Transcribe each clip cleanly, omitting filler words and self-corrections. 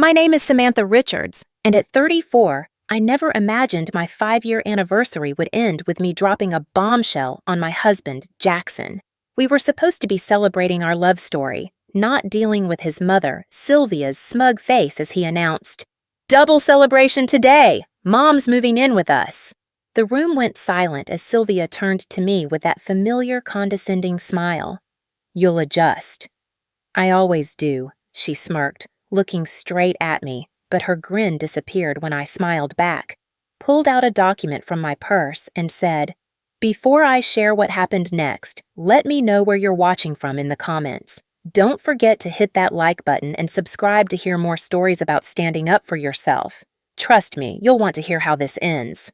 My name is Samantha Richards, and at 34, I never imagined my 5-year anniversary would end with me dropping a bombshell on my husband, Jackson. We were supposed to be celebrating our love story, not dealing with his mother, Sylvia's smug face as he announced, "Double celebration today! Mom's moving in with us." The room went silent as Sylvia turned to me with that familiar condescending smile. "You'll adjust." "I always do," she smirked, looking straight at me, but her grin disappeared when I smiled back, pulled out a document from my purse, and said, "Before I share what happened next, let me know where you're watching from in the comments. Don't forget to hit that like button and subscribe to hear more stories about standing up for yourself. Trust me, you'll want to hear how this ends."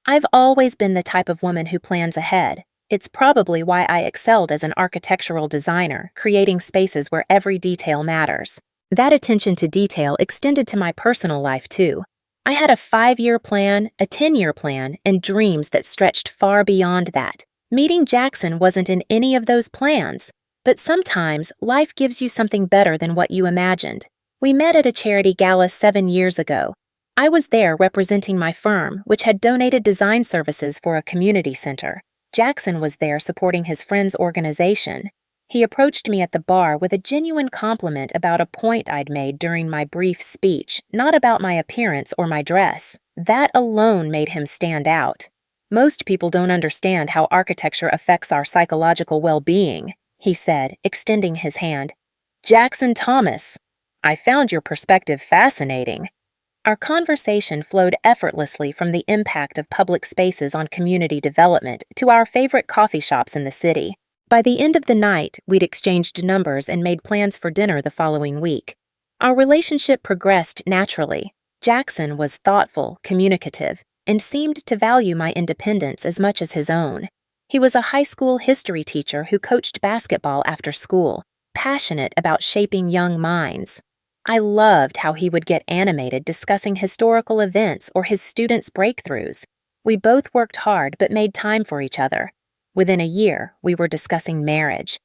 I've always been the type of woman who plans ahead. It's probably why I excelled as an architectural designer, creating spaces where every detail matters. That attention to detail extended to my personal life, too. I had a 5-year plan, a 10-year plan, and dreams that stretched far beyond that. Meeting Jackson wasn't in any of those plans, but sometimes life gives you something better than what you imagined. We met at a charity gala 7 years ago. I was there representing my firm, which had donated design services for a community center. Jackson was there supporting his friend's organization. He approached me at the bar with a genuine compliment about a point I'd made during my brief speech, not about my appearance or my dress. That alone made him stand out. "Most people don't understand how architecture affects our psychological well-being," he said, extending his hand. "Jackson Thomas, I found your perspective fascinating." Our conversation flowed effortlessly from the impact of public spaces on community development to our favorite coffee shops in the city. By the end of the night, we'd exchanged numbers and made plans for dinner the following week. Our relationship progressed naturally. Jackson was thoughtful, communicative, and seemed to value my independence as much as his own. He was a high school history teacher who coached basketball after school, passionate about shaping young minds. I loved how he would get animated discussing historical events or his students' breakthroughs. We both worked hard but made time for each other. Within a year, we were discussing marriage.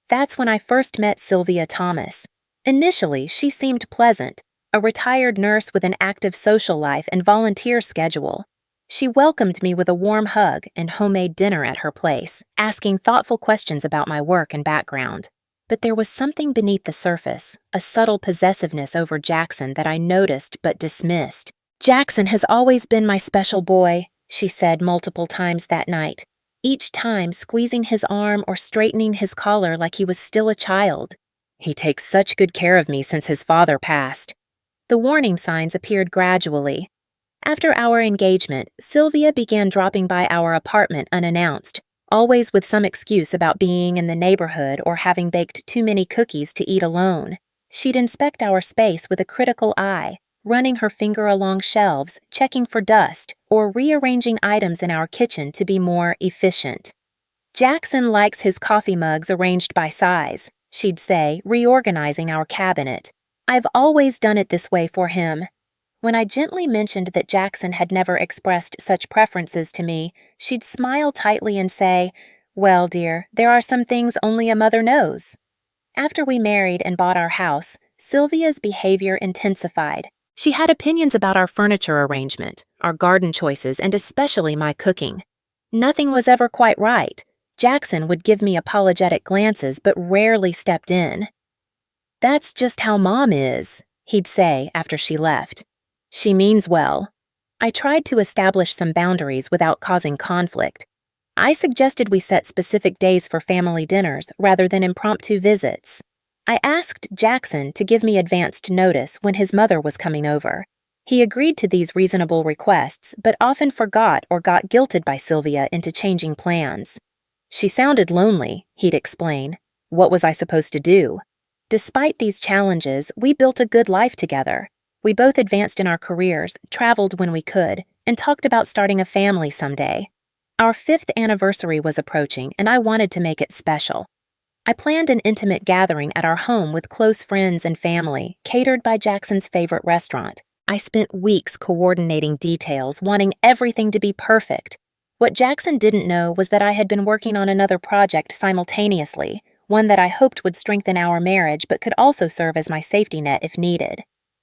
That's when I first met Sylvia Thomas. Initially, she seemed pleasant, a retired nurse with an active social life and volunteer schedule. She welcomed me with a warm hug and homemade dinner at her place, asking thoughtful questions about my work and background. But there was something beneath the surface, a subtle possessiveness over Jackson that I noticed but dismissed. "Jackson has always been my special boy," she said multiple times that night, each time squeezing his arm or straightening his collar like he was still a child. "He takes such good care of me since his father passed." The warning signs appeared gradually. After our engagement, Sylvia began dropping by our apartment unannounced, always with some excuse about being in the neighborhood or having baked too many cookies to eat alone. She'd inspect our space with a critical eye, running her finger along shelves, checking for dust, or rearranging items in our kitchen to be more efficient. "Jackson likes his coffee mugs arranged by size," she'd say, reorganizing our cabinet. "I've always done it this way for him." When I gently mentioned that Jackson had never expressed such preferences to me, she'd smile tightly and say, "Well, dear, there are some things only a mother knows." After we married and bought our house, Sylvia's behavior intensified. She had opinions about our furniture arrangement, our garden choices, and especially my cooking. Nothing was ever quite right. Jackson would give me apologetic glances but rarely stepped in. "That's just how Mom is," he'd say after she left. "She means well." I tried to establish some boundaries without causing conflict. I suggested we set specific days for family dinners rather than impromptu visits. I asked Jackson to give me advanced notice when his mother was coming over. He agreed to these reasonable requests, but often forgot or got guilted by Sylvia into changing plans. "She sounded lonely," he'd explain. "What was I supposed to do?" Despite these challenges, we built a good life together. We both advanced in our careers, traveled when we could, and talked about starting a family someday. Our 5th anniversary was approaching, and I wanted to make it special. I planned an intimate gathering at our home with close friends and family, catered by Jackson's favorite restaurant. I spent weeks coordinating details, wanting everything to be perfect. What Jackson didn't know was that I had been working on another project simultaneously, one that I hoped would strengthen our marriage but could also serve as my safety net if needed.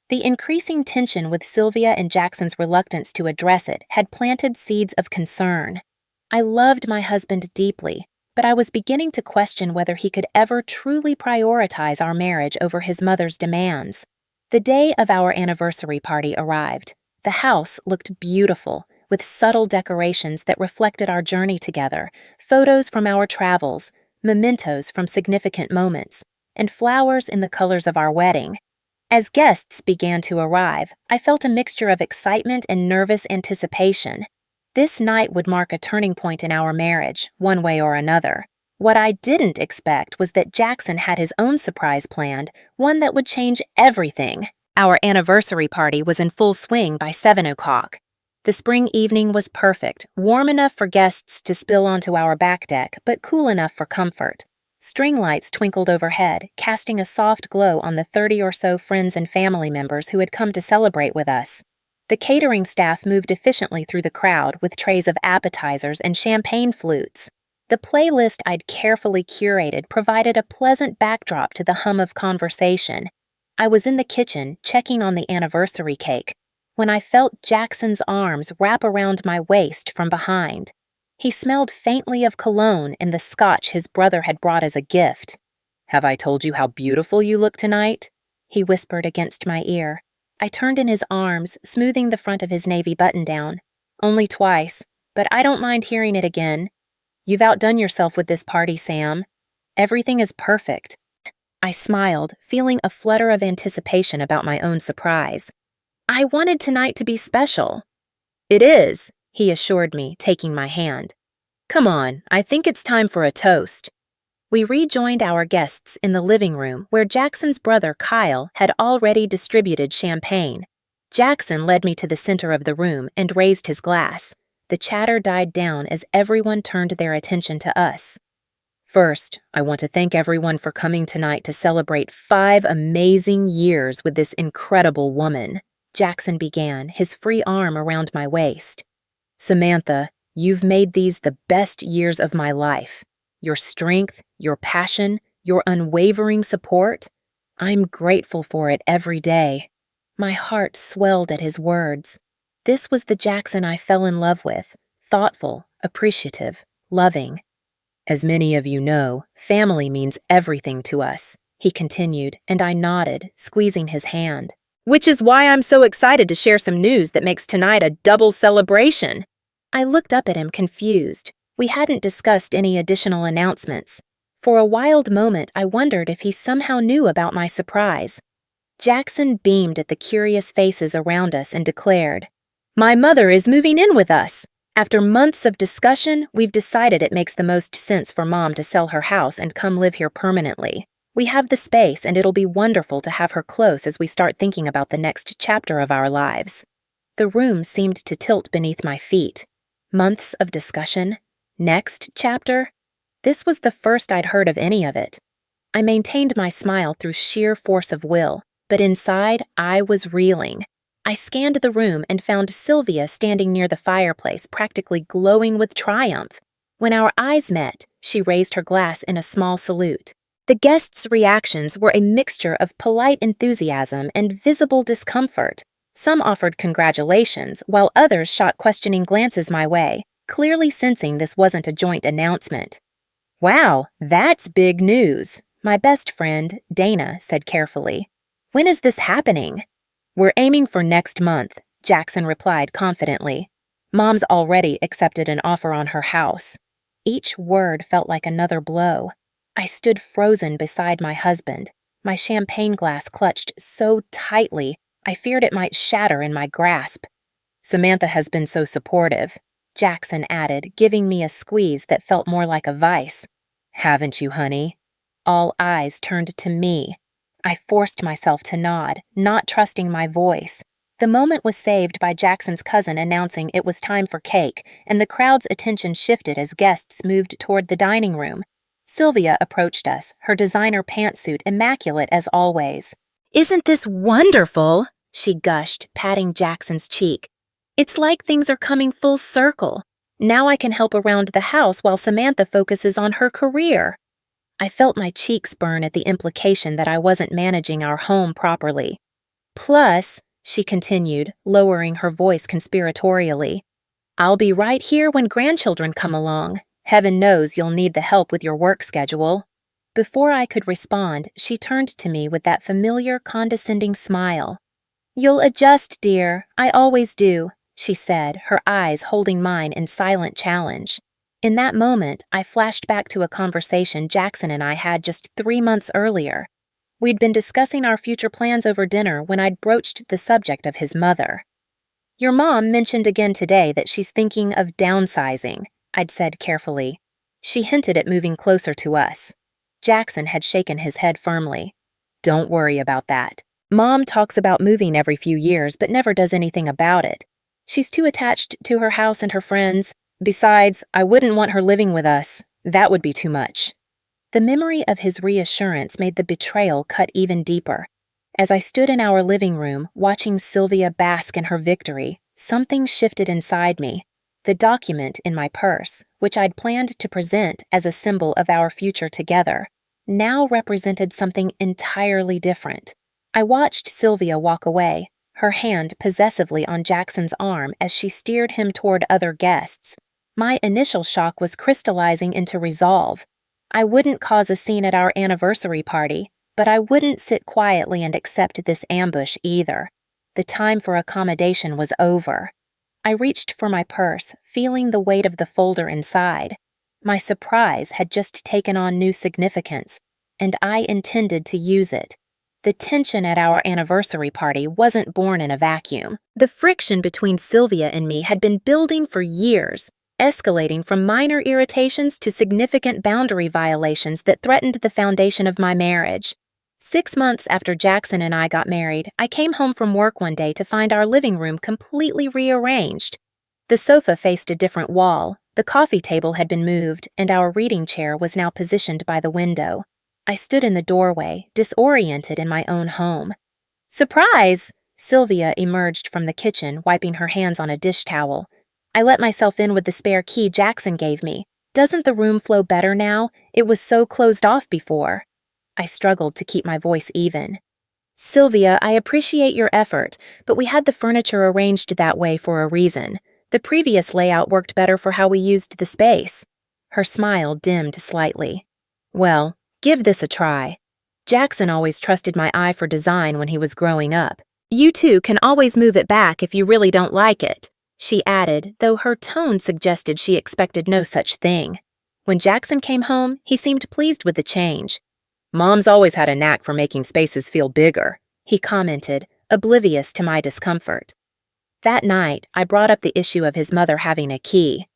The increasing tension with Sylvia and Jackson's reluctance to address it had planted seeds of concern. I loved my husband deeply, but I was beginning to question whether he could ever truly prioritize our marriage over his mother's demands. The day of our anniversary party arrived. The house looked beautiful, with subtle decorations that reflected our journey together, photos from our travels, mementos from significant moments, and flowers in the colors of our wedding. As guests began to arrive, I felt a mixture of excitement and nervous anticipation. This night would mark a turning point in our marriage, one way or another. What I didn't expect was that Jackson had his own surprise planned, one that would change everything. Our anniversary party was in full swing by 7 o'clock. The spring evening was perfect, warm enough for guests to spill onto our back deck, but cool enough for comfort. String lights twinkled overhead, casting a soft glow on the 30 or so friends and family members who had come to celebrate with us. The catering staff moved efficiently through the crowd with trays of appetizers and champagne flutes. The playlist I'd carefully curated provided a pleasant backdrop to the hum of conversation. I was in the kitchen, checking on the anniversary cake, when I felt Jackson's arms wrap around my waist from behind. He smelled faintly of cologne and the scotch his brother had brought as a gift. "Have I told you how beautiful you look tonight?" he whispered against my ear. I turned in his arms, smoothing the front of his navy button-down. "Only twice, but I don't mind hearing it again. You've outdone yourself with this party, Sam. Everything is perfect." I smiled, feeling a flutter of anticipation about my own surprise. "I wanted tonight to be special." "It is," he assured me, taking my hand. "Come on, I think it's time for a toast." We rejoined our guests in the living room where Jackson's brother Kyle had already distributed champagne. Jackson led me to the center of the room and raised his glass. The chatter died down as everyone turned their attention to us. "First, I want to thank everyone for coming tonight to celebrate 5 amazing years with this incredible woman," Jackson began, his free arm around my waist. "Samantha, you've made these the best years of my life. Your strength, your passion, your unwavering support, I'm grateful for it every day." My heart swelled at his words. This was the Jackson I fell in love with, thoughtful, appreciative, loving. "As many of you know, family means everything to us," he continued, and I nodded, squeezing his hand. "Which is why I'm so excited to share some news that makes tonight a double celebration." I looked up at him confused. We hadn't discussed any additional announcements. For a wild moment, I wondered if he somehow knew about my surprise. Jackson beamed at the curious faces around us and declared, "My mother is moving in with us. After months of discussion, we've decided it makes the most sense for Mom to sell her house and come live here permanently. We have the space, and it'll be wonderful to have her close as we start thinking about the next chapter of our lives." The room seemed to tilt beneath my feet. Months of discussion? Next chapter? This was the first I'd heard of any of it. I maintained my smile through sheer force of will, but inside I was reeling. I scanned the room and found Sylvia standing near the fireplace, practically glowing with triumph. When our eyes met, she raised her glass in a small salute. The guests' reactions were a mixture of polite enthusiasm and visible discomfort. Some offered congratulations, while others shot questioning glances my way, clearly sensing this wasn't a joint announcement. "Wow, that's big news," my best friend, Dana, said carefully. "When is this happening?" "We're aiming for next month," Jackson replied confidently. "Mom's already accepted an offer on her house." Each word felt like another blow. I stood frozen beside my husband, my champagne glass clutched so tightly I feared it might shatter in my grasp. "Samantha has been so supportive," Jackson added, giving me a squeeze that felt more like a vice. "Haven't you, honey?" All eyes turned to me. I forced myself to nod, not trusting my voice. The moment was saved by Jackson's cousin announcing it was time for cake, and the crowd's attention shifted as guests moved toward the dining room. Sylvia approached us, her designer pantsuit immaculate as always. "Isn't this wonderful?" she gushed, patting Jackson's cheek. "It's like things are coming full circle. Now I can help around the house while Samantha focuses on her career." I felt my cheeks burn at the implication that I wasn't managing our home properly. Plus, she continued, lowering her voice conspiratorially, I'll be right here when grandchildren come along. Heaven knows you'll need the help with your work schedule. Before I could respond, she turned to me with that familiar, condescending smile. You'll adjust, dear. I always do, she said, her eyes holding mine in silent challenge. In that moment, I flashed back to a conversation Jackson and I had just 3 months earlier. We'd been discussing our future plans over dinner when I'd broached the subject of his mother. Your mom mentioned again today that she's thinking of downsizing, I'd said carefully. She hinted at moving closer to us. Jackson had shaken his head firmly. Don't worry about that. Mom talks about moving every few years but never does anything about it. She's too attached to her house and her friends. Besides, I wouldn't want her living with us. That would be too much. The memory of his reassurance made the betrayal cut even deeper. As I stood in our living room, watching Sylvia bask in her victory, something shifted inside me. The document in my purse, which I'd planned to present as a symbol of our future together, now represented something entirely different. I watched Sylvia walk away, her hand possessively on Jackson's arm as she steered him toward other guests. My initial shock was crystallizing into resolve. I wouldn't cause a scene at our anniversary party, but I wouldn't sit quietly and accept this ambush either. The time for accommodation was over. I reached for my purse, feeling the weight of the folder inside. My surprise had just taken on new significance, and I intended to use it. The tension at our anniversary party wasn't born in a vacuum. The friction between Sylvia and me had been building for years, escalating from minor irritations to significant boundary violations that threatened the foundation of my marriage. 6 months after Jackson and I got married, I came home from work one day to find our living room completely rearranged. The sofa faced a different wall, the coffee table had been moved, and our reading chair was now positioned by the window. I stood in the doorway, disoriented in my own home. Surprise! Sylvia emerged from the kitchen, wiping her hands on a dish towel. I let myself in with the spare key Jackson gave me. Doesn't the room flow better now? It was so closed off before. I struggled to keep my voice even. Sylvia, I appreciate your effort, but we had the furniture arranged that way for a reason. The previous layout worked better for how we used the space. Her smile dimmed slightly. Well, give this a try. Jackson always trusted my eye for design when he was growing up. You too can always move it back if you really don't like it, she added, though her tone suggested she expected no such thing. When Jackson came home, he seemed pleased with the change. Mom's always had a knack for making spaces feel bigger, he commented, oblivious to my discomfort. That night, I brought up the issue of his mother having a key.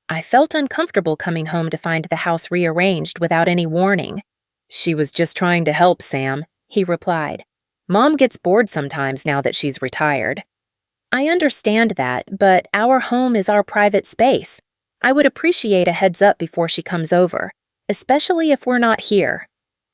I felt uncomfortable coming home to find the house rearranged without any warning. She was just trying to help, Sam, he replied. Mom gets bored sometimes now that she's retired. I understand that, but our home is our private space. I would appreciate a heads up before she comes over, especially if we're not here.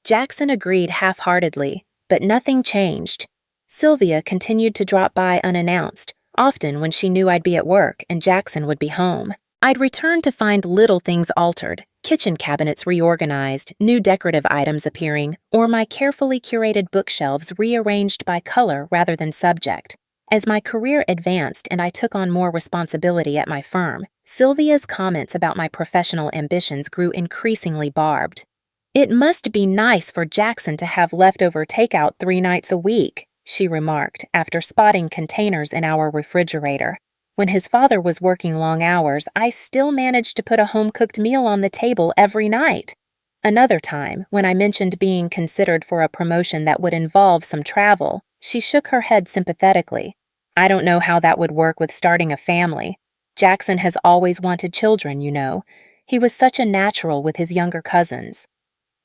Jackson agreed half-heartedly, but nothing changed. Sylvia continued to drop by unannounced, often when she knew I'd be at work and Jackson would be home. I'd return to find little things altered, kitchen cabinets reorganized, new decorative items appearing, or my carefully curated bookshelves rearranged by color rather than subject. As my career advanced and I took on more responsibility at my firm, Sylvia's comments about my professional ambitions grew increasingly barbed. It must be nice for Jackson to have leftover takeout 3 nights a week, she remarked after spotting containers in our refrigerator. When his father was working long hours, I still managed to put a home-cooked meal on the table every night. Another time, when I mentioned being considered for a promotion that would involve some travel, she shook her head sympathetically. I don't know how that would work with starting a family. Jackson has always wanted children, you know. He was such a natural with his younger cousins.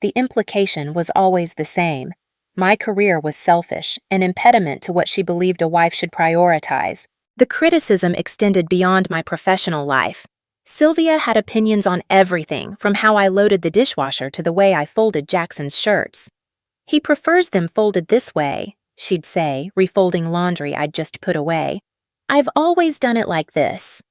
The implication was always the same. My career was selfish, an impediment to what she believed a wife should prioritize. The criticism extended beyond my professional life. Sylvia had opinions on everything, from how I loaded the dishwasher to the way I folded Jackson's shirts. He prefers them folded this way, she'd say, refolding laundry I'd just put away. I've always done it like this.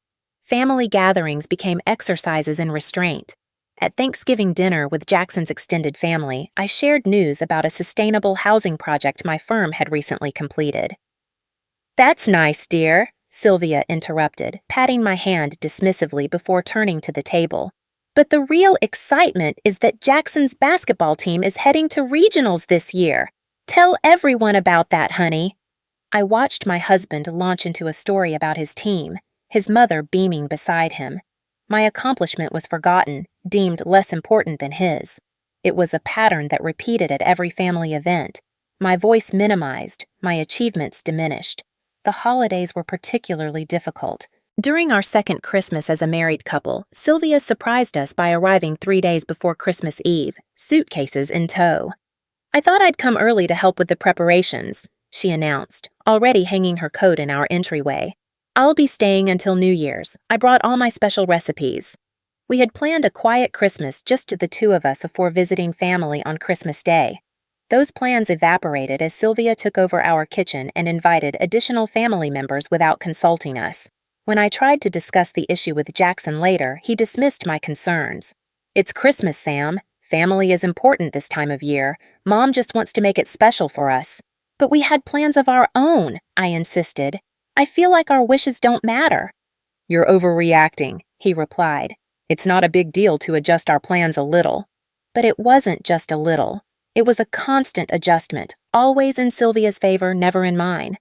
Family gatherings became exercises in restraint. At Thanksgiving dinner with Jackson's extended family, I shared news about a sustainable housing project my firm had recently completed. "That's nice, dear," Sylvia interrupted, patting my hand dismissively before turning to the table. "But the real excitement is that Jackson's basketball team is heading to regionals this year. Tell everyone about that, honey." I watched my husband launch into a story about his team, his mother beaming beside him. My accomplishment was forgotten, deemed less important than his. It was a pattern that repeated at every family event. My voice minimized, my achievements diminished. The holidays were particularly difficult. During our second Christmas as a married couple, Sylvia surprised us by arriving 3 days before Christmas Eve, suitcases in tow. "I thought I'd come early to help with the preparations," she announced, already hanging her coat in our entryway. "I'll be staying until New Year's. I brought all my special recipes." We had planned a quiet Christmas, just the two of us before visiting family on Christmas Day. Those plans evaporated as Sylvia took over our kitchen and invited additional family members without consulting us. When I tried to discuss the issue with Jackson later, he dismissed my concerns. "It's Christmas, Sam. Family is important this time of year. Mom just wants to make it special for us." "But we had plans of our own," I insisted. "I feel like our wishes don't matter." "You're overreacting," he replied. "It's not a big deal to adjust our plans a little." But it wasn't just a little. It was a constant adjustment, always in Sylvia's favor, never in mine.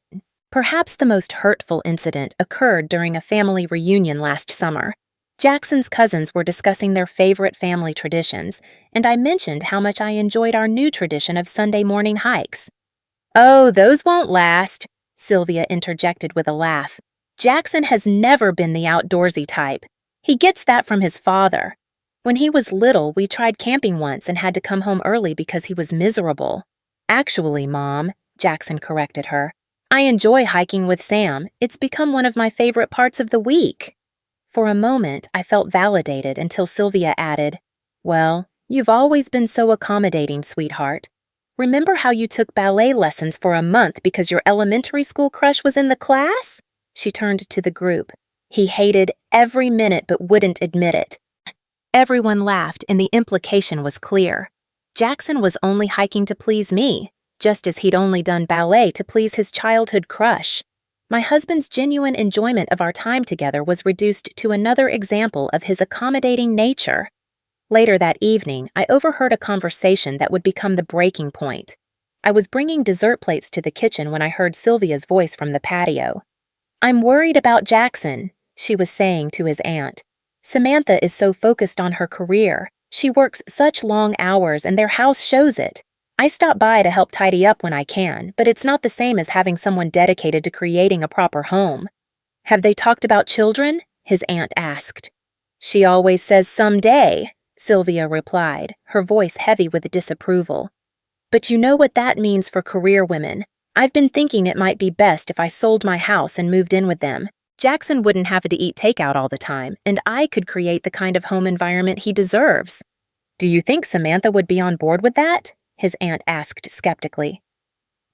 Perhaps the most hurtful incident occurred during a family reunion last summer. Jackson's cousins were discussing their favorite family traditions, and I mentioned how much I enjoyed our new tradition of Sunday morning hikes. "Oh, those won't last," Sylvia interjected with a laugh. "Jackson has never been the outdoorsy type. He gets that from his father. When he was little, we tried camping once and had to come home early because he was miserable." "Actually, Mom," Jackson corrected her, "I enjoy hiking with Sam. It's become one of my favorite parts of the week." For a moment, I felt validated until Sylvia added, "Well, you've always been so accommodating, sweetheart. Remember how you took ballet lessons for a month because your elementary school crush was in the class?" She turned to the group. "He hated every minute but wouldn't admit it." Everyone laughed, and the implication was clear. Jackson was only hiking to please me, just as he'd only done ballet to please his childhood crush. My husband's genuine enjoyment of our time together was reduced to another example of his accommodating nature. Later that evening, I overheard a conversation that would become the breaking point. I was bringing dessert plates to the kitchen when I heard Sylvia's voice from the patio. "I'm worried about Jackson," she was saying to his aunt. "Samantha is so focused on her career. She works such long hours and their house shows it. I stop by to help tidy up when I can, but it's not the same as having someone dedicated to creating a proper home." "Have they talked about children?" his aunt asked. "She always says someday," Sylvia replied, her voice heavy with disapproval. "But you know what that means for career women. I've been thinking it might be best if I sold my house and moved in with them. Jackson wouldn't have to eat takeout all the time, and I could create the kind of home environment he deserves." "Do you think Samantha would be on board with that?" his aunt asked skeptically.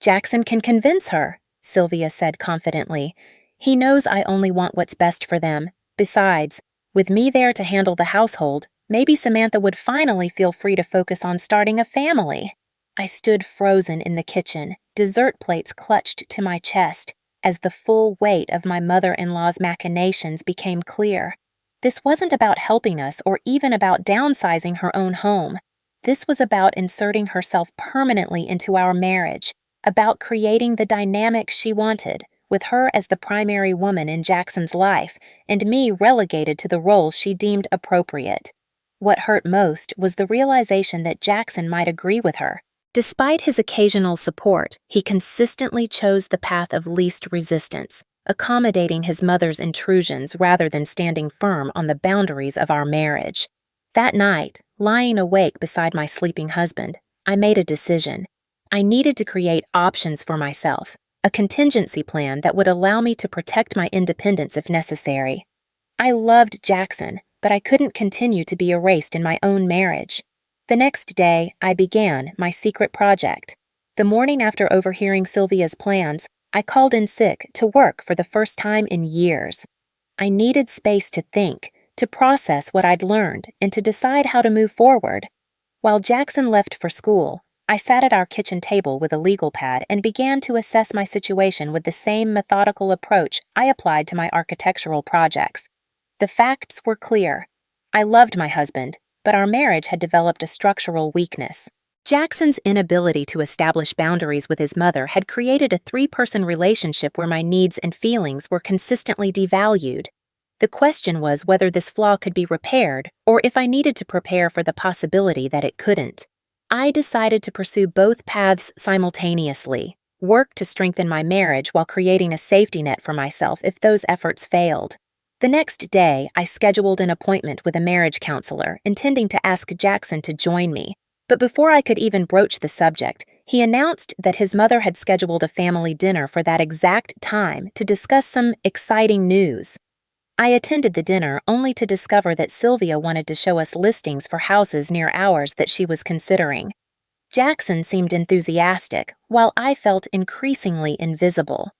"Jackson can convince her," Sylvia said confidently. "He knows I only want what's best for them. Besides, with me there to handle the household, maybe Samantha would finally feel free to focus on starting a family." I stood frozen in the kitchen, dessert plates clutched to my chest, as the full weight of my mother-in-law's machinations became clear. This wasn't about helping us or even about downsizing her own home. This was about inserting herself permanently into our marriage, about creating the dynamic she wanted, with her as the primary woman in Jackson's life, and me relegated to the role she deemed appropriate. What hurt most was the realization that Jackson might agree with her. Despite his occasional support, he consistently chose the path of least resistance, accommodating his mother's intrusions rather than standing firm on the boundaries of our marriage. That night, lying awake beside my sleeping husband, I made a decision. I needed to create options for myself, a contingency plan that would allow me to protect my independence if necessary. I loved Jackson, but I couldn't continue to be erased in my own marriage. The next day, I began my secret project. The morning after overhearing Sylvia's plans, I called in sick to work for the first time in years. I needed space to think, to process what I'd learned and to decide how to move forward. While Jackson left for school, I sat at our kitchen table with a legal pad and began to assess my situation with the same methodical approach I applied to my architectural projects. The facts were clear. I loved my husband, but our marriage had developed a structural weakness. Jackson's inability to establish boundaries with his mother had created a three-person relationship where my needs and feelings were consistently devalued. The question was whether this flaw could be repaired or if I needed to prepare for the possibility that it couldn't. I decided to pursue both paths simultaneously, work to strengthen my marriage while creating a safety net for myself if those efforts failed. The next day, I scheduled an appointment with a marriage counselor, intending to ask Jackson to join me. But before I could even broach the subject, he announced that his mother had scheduled a family dinner for that exact time to discuss some exciting news. I attended the dinner only to discover that Sylvia wanted to show us listings for houses near ours that she was considering. Jackson seemed enthusiastic, while I felt increasingly invisible.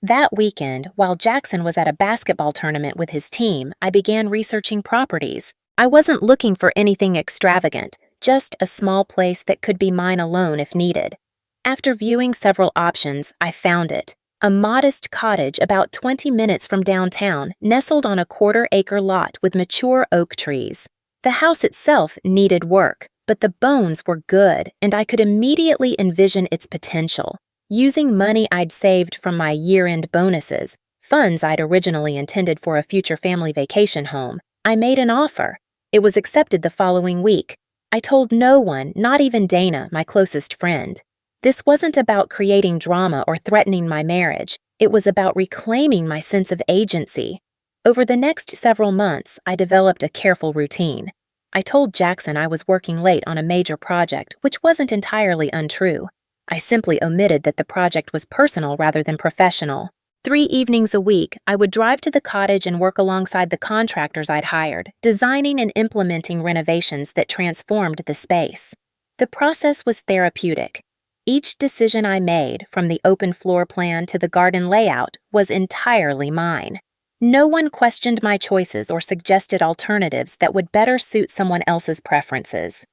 That weekend, while Jackson was at a basketball tournament with his team, I began researching properties. I wasn't looking for anything extravagant, just a small place that could be mine alone if needed. After viewing several options, I found it. A modest cottage about 20 minutes from downtown, nestled on a quarter-acre lot with mature oak trees. The house itself needed work, but the bones were good, and I could immediately envision its potential. Using money I'd saved from my year-end bonuses, funds I'd originally intended for a future family vacation home, I made an offer. It was accepted the following week. I told no one, not even Dana, my closest friend. This wasn't about creating drama or threatening my marriage. It was about reclaiming my sense of agency. Over the next several months, I developed a careful routine. I told Jackson I was working late on a major project, which wasn't entirely untrue. I simply omitted that the project was personal rather than professional. 3 evenings a week, I would drive to the cottage and work alongside the contractors I'd hired, designing and implementing renovations that transformed the space. The process was therapeutic. Each decision I made, from the open floor plan to the garden layout, was entirely mine. No one questioned my choices or suggested alternatives that would better suit someone else's preferences.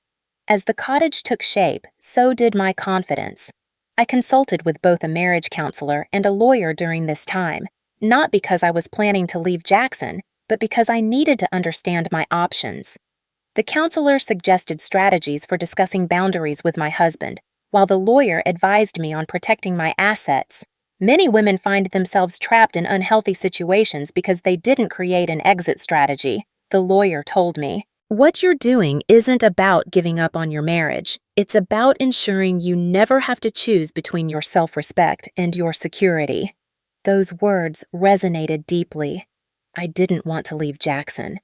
As the cottage took shape, so did my confidence. I consulted with both a marriage counselor and a lawyer during this time, not because I was planning to leave Jackson, but because I needed to understand my options. The counselor suggested strategies for discussing boundaries with my husband, while the lawyer advised me on protecting my assets. Many women find themselves trapped in unhealthy situations because they didn't create an exit strategy, the lawyer told me. What you're doing isn't about giving up on your marriage. It's about ensuring you never have to choose between your self-respect and your security. Those words resonated deeply. I didn't want to leave Jackson.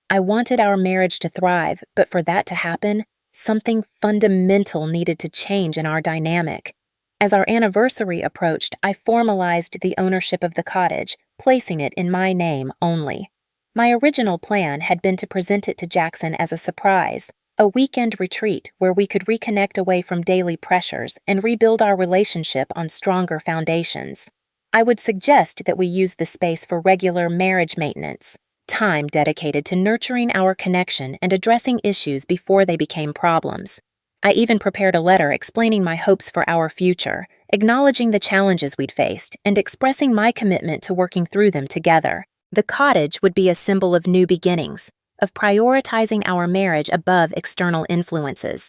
I wanted our marriage to thrive, but for that to happen, something fundamental needed to change in our dynamic. As our anniversary approached, I formalized the ownership of the cottage, placing it in my name only. My original plan had been to present it to Jackson as a surprise, a weekend retreat where we could reconnect away from daily pressures and rebuild our relationship on stronger foundations. I would suggest that we use the space for regular marriage maintenance, time dedicated to nurturing our connection and addressing issues before they became problems. I even prepared a letter explaining my hopes for our future, acknowledging the challenges we'd faced, and expressing my commitment to working through them together. The cottage would be a symbol of new beginnings, of prioritizing our marriage above external influences.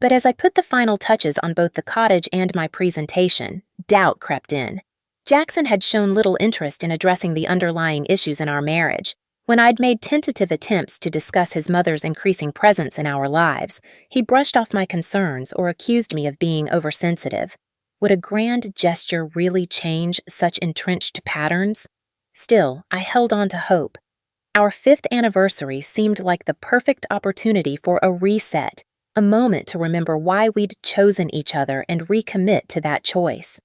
But as I put the final touches on both the cottage and my presentation, doubt crept in. Jackson had shown little interest in addressing the underlying issues in our marriage. When I'd made tentative attempts to discuss his mother's increasing presence in our lives, he brushed off my concerns or accused me of being oversensitive. Would a grand gesture really change such entrenched patterns? Still, I held on to hope. Our 5th anniversary seemed like the perfect opportunity for a reset, a moment to remember why we'd chosen each other and recommit to that choice.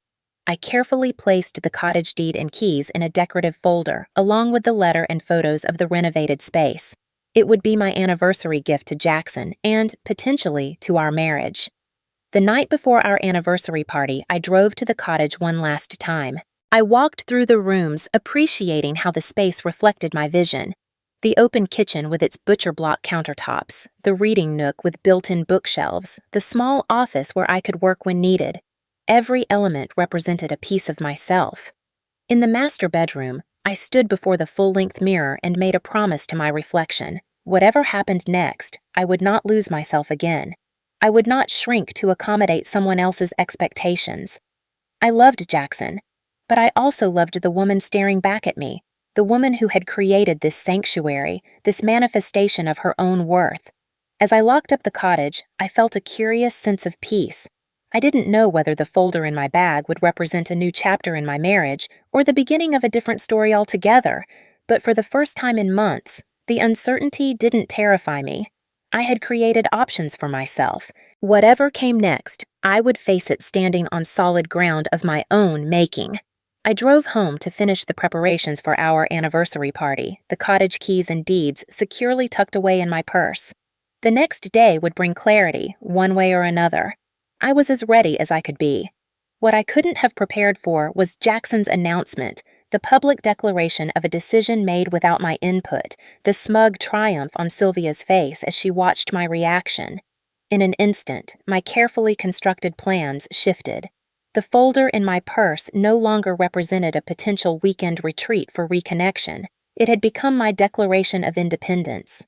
I carefully placed the cottage deed and keys in a decorative folder, along with the letter and photos of the renovated space. It would be my anniversary gift to Jackson and, potentially, to our marriage. The night before our anniversary party, I drove to the cottage one last time. I walked through the rooms, appreciating how the space reflected my vision. The open kitchen with its butcher block countertops, the reading nook with built-in bookshelves, the small office where I could work when needed. Every element represented a piece of myself. In the master bedroom, I stood before the full-length mirror and made a promise to my reflection. Whatever happened next, I would not lose myself again. I would not shrink to accommodate someone else's expectations. I loved Jackson, but I also loved the woman staring back at me, the woman who had created this sanctuary, this manifestation of her own worth. As I locked up the cottage, I felt a curious sense of peace. I didn't know whether the folder in my bag would represent a new chapter in my marriage or the beginning of a different story altogether, but for the first time in months, the uncertainty didn't terrify me. I had created options for myself. Whatever came next, I would face it standing on solid ground of my own making. I drove home to finish the preparations for our anniversary party, the cottage keys and deeds securely tucked away in my purse. The next day would bring clarity, one way or another. I was as ready as I could be. What I couldn't have prepared for was Jackson's announcement, the public declaration of a decision made without my input, the smug triumph on Sylvia's face as she watched my reaction. In an instant, my carefully constructed plans shifted. The folder in my purse no longer represented a potential weekend retreat for reconnection. It had become my declaration of independence.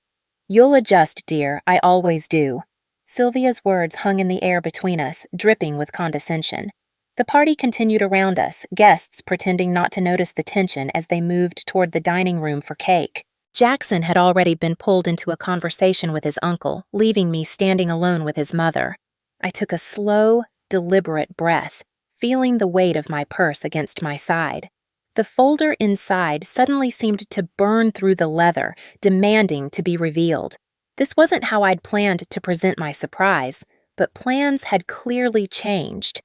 "You'll adjust, dear, I always do." Sylvia's words hung in the air between us, dripping with condescension. The party continued around us, guests pretending not to notice the tension as they moved toward the dining room for cake. Jackson had already been pulled into a conversation with his uncle, leaving me standing alone with his mother. I took a slow, deliberate breath, feeling the weight of my purse against my side. The folder inside suddenly seemed to burn through the leather, demanding to be revealed. This wasn't how I'd planned to present my surprise, but plans had clearly changed.